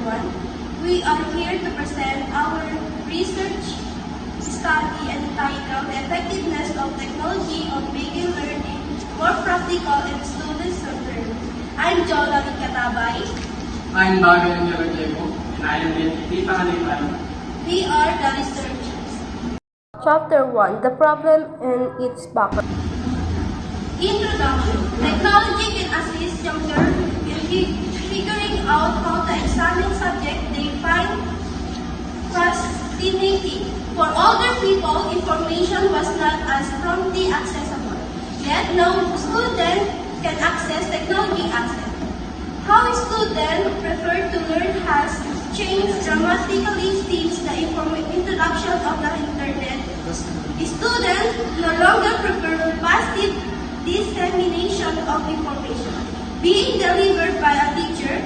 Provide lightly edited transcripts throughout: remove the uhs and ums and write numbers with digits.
everyone. We are here to present our research study entitled The Effectiveness of Technology on Making Learning More Practical and Student-Centered. I'm Jonalin C. I'm Angelo, and I am Benjie P. Panganiban. We are the researchers. Chapter 1. The Problem and its Background. Introduction. Technology can assist youngsters in figuring out how to examine subjects they find fascinating. For older people, information was not as promptly accessible. Yet now students can access technology access. How students prefer to learn has changed dramatically since the introduction of the internet. Students no longer prefer passive dissemination of information being delivered by a teacher.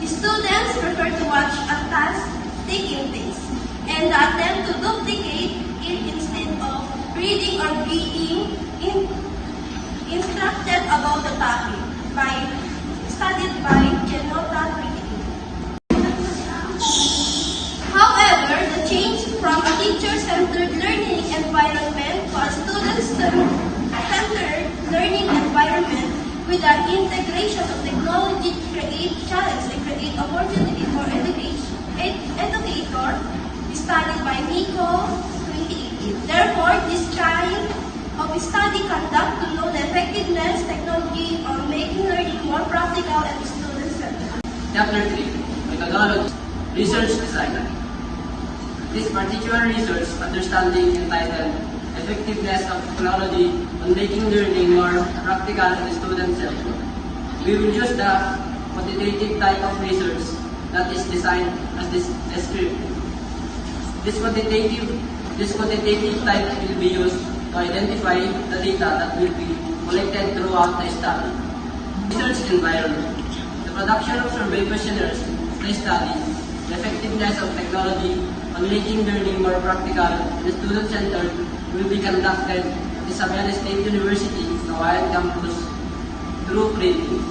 Students prefer to watch a task taking place and attempt to duplicate it instead of reading or being instructed about the topic studied by Jonalin C. However, the change from a teacher-centered learning environment to a student-centered learning environment with the integration of technology create challenge and create opportunity for educator studied by Nico 2018. Therefore, this kind of study conduct to know the effectiveness technology on making learning more practical and student-centered. Chapter 3. Methodology. Research Design. This particular research understanding entitled Effectiveness of Technology on Making Learning More Practical and Student-Centered. We will use the quantitative type of research that is designed as descriptive. This quantitative type will be used to identify the data that will be collected throughout the study. Research environment. The production of survey questionnaires to study the effectiveness of technology on making learning more practical and student-centered will be conducted at the Isabela State University, Catabay campus through printing.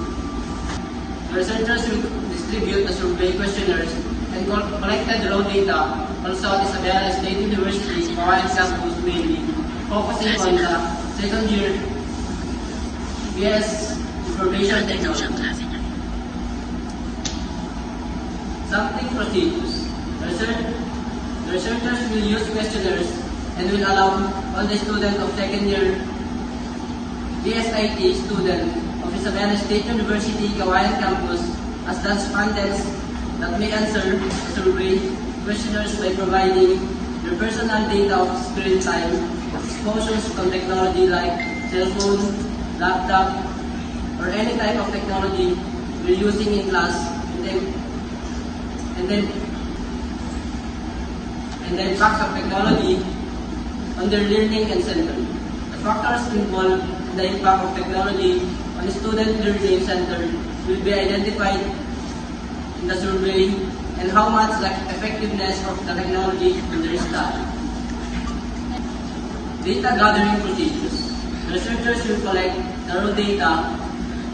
The researchers will distribute the survey questionnaires and collected raw data also at the Isabela State University, Catabay campus mainly, focusing on the second year BS Information Technology. Sampling procedures. The researchers will use questionnaires and will allow all the students of second year BSIT student of Isabela State University, Catabay campus as the respondents that may answer the survey questionnaires by providing their personal data of screen time, exposures from technology like cell phone, laptop, or any type of technology we're using in class, and then facts of technology on their learning and center. The factors involved in the impact of technology on the student learning center will be identified in the survey and how much the effectiveness of the technology in their study. Data gathering procedures. Researchers will collect the raw data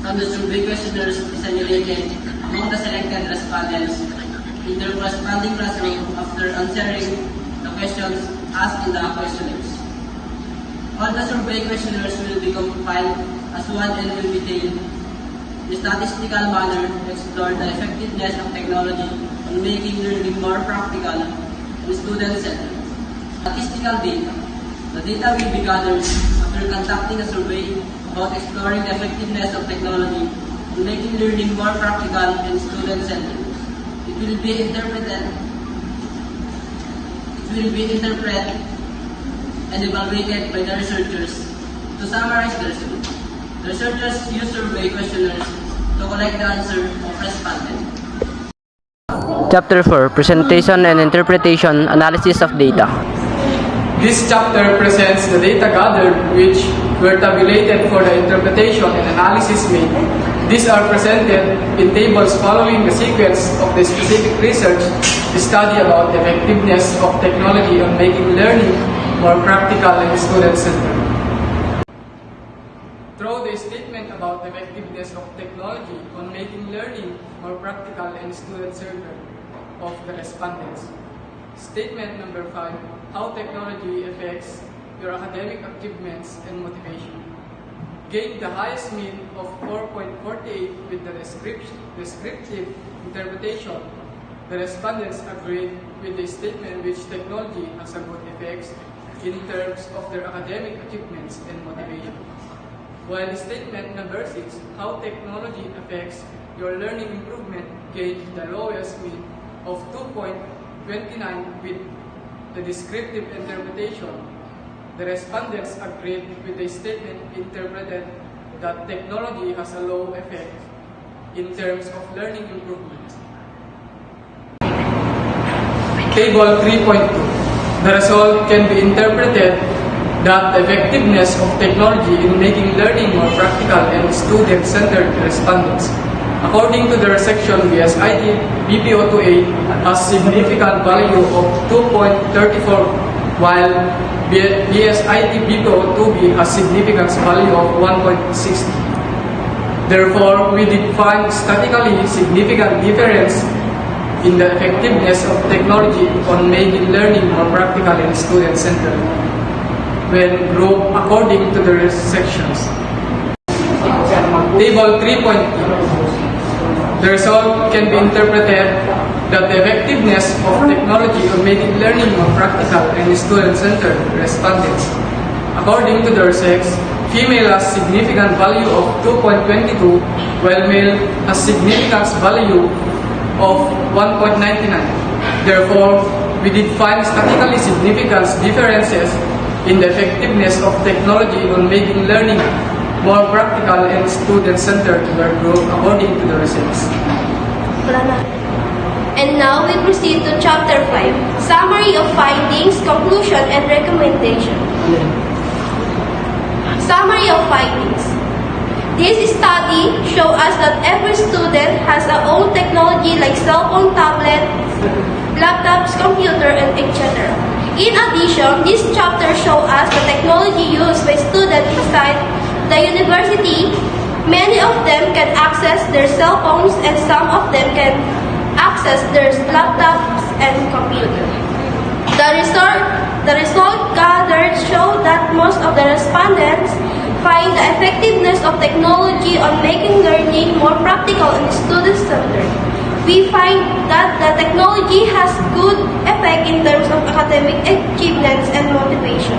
from the survey questionnaires disseminated among the selected respondents in their corresponding classroom after answering the questions asked in the questionnaires. All the survey questionnaires will be compiled as one and will be taken in a statistical manner to explore the effectiveness of technology on making learning more practical and student-centered. Statistical data. The data will be gathered after conducting a survey about exploring the effectiveness of technology on making learning more practical and student-centered. It will be interpreted and evaluated by the researchers. To summarize the results, the researchers use survey questionnaires to collect the answer of respondents. Chapter 4. Presentation and Interpretation Analysis of Data. This chapter presents the data gathered which were tabulated for the interpretation and analysis made. These are presented in tables following the sequence of the specific research study about the effectiveness of technology on making learning more practical and student-centered. Through the statement about the effectiveness of technology on making learning more practical and student-centered of the respondents. Statement number 5, how technology affects your academic achievements and motivation. Gained the highest mean of 4.48 with the descriptive interpretation. The respondents agreed with the statement which technology has a good effects in terms of their academic achievements and motivation. While statement number 6, how technology affects your learning improvement, gained the lowest mean of 2.29 with the descriptive interpretation. The respondents agreed with the statement interpreted that technology has a low effect in terms of learning improvement. Table 3.2. The result can be interpreted that the effectiveness of technology in making learning more practical and student-centered respondents. According to their section, BSIT BPO2A has significant value of 2.34, while BSIT BPO2B has significant value of 1.60. Therefore, we did find statistically significant difference in the effectiveness of technology on making learning more practical and student-centered when grouped according to their sections. Table 3.2. The result can be interpreted that the effectiveness of technology on making learning more practical and student-centered respondents. According to their sex, female has significant value of 2.22, while male has significant value of 1.99. Therefore, we did find statistically significant differences in the effectiveness of technology on making learning more practical and student-centered were grouped according to the results. And now we proceed to Chapter 5, Summary of Findings, Conclusion, and Recommendation. Summary of Findings. This study shows us that every student has their own technology like cell phone, tablet, laptops, computer, and etc. In addition, this chapter shows us the technology used by students inside the university. Many of them can access their cell phones and some of them can access their laptops and computers. The result gathered show that most of the respondents find the effectiveness of technology on making learning more practical and student-centered. We find that the technology has good effect in terms of academic achievements and motivation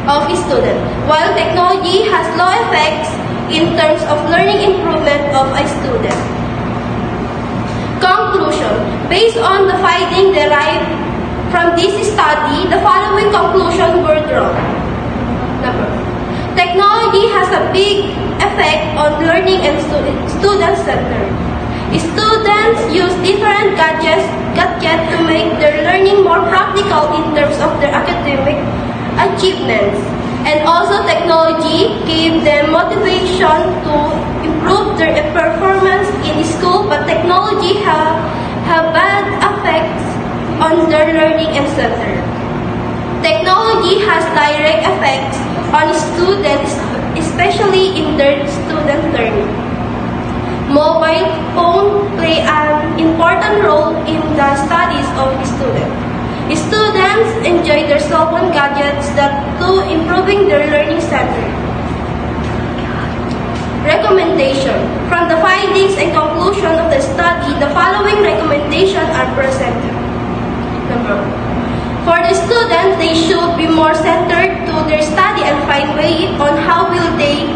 of a student, while technology has low effects in terms of learning improvement of a student. Conclusion. Based on the findings derived from this study, the following conclusions were drawn. Number one. Technology has a big effect on learning and student-centered. Students use different gadgets to make their learning more practical in terms of their academic achievements. And also technology gave them motivation to improve their performance in school, but technology have bad effects on their learning and center. Technology has direct effects on students, especially in their student learning. Mobile phones play an important role in the studies of students. Students enjoy their cell phone gadgets to improving their learning center. Recommendation. From the findings and conclusion of the study, the following recommendations are presented. Number one. For the students, they should be more centered to their study and find way on how will they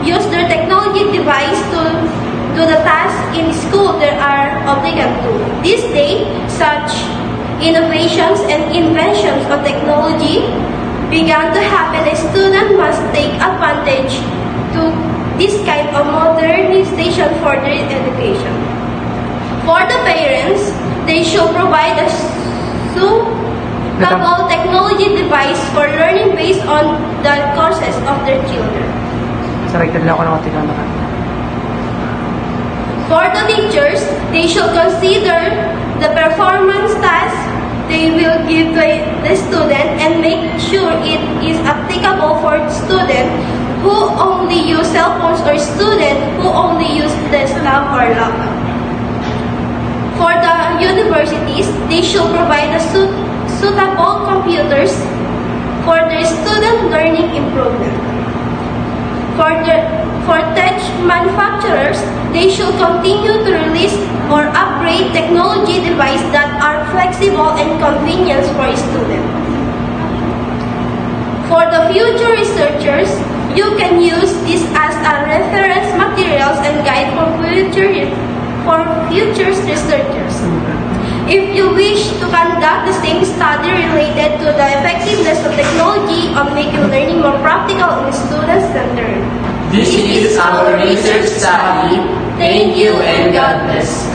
use their technology device to do the tasks in school they are obligated to. This day, such innovations and inventions of technology began to happen. A student must take advantage to this kind of modernization for their education. For the parents, they should provide a suitable technology device for learning based on the courses of their children. For the teachers, they should consider the performance task they will give the student and make sure it is applicable for students who only use cell phones or students who only use desktop or laptop. they should provide suitable computers for their student learning improvement. For tech manufacturers, they should continue to release or upgrade technology devices that are flexible and convenient for students. For the future researchers, you can use this as a reference materials and guide for future researchers. If you wish to conduct the same study related to the effectiveness of technology on making learning more practical and student-centered. This is our research study. Thank you and God bless.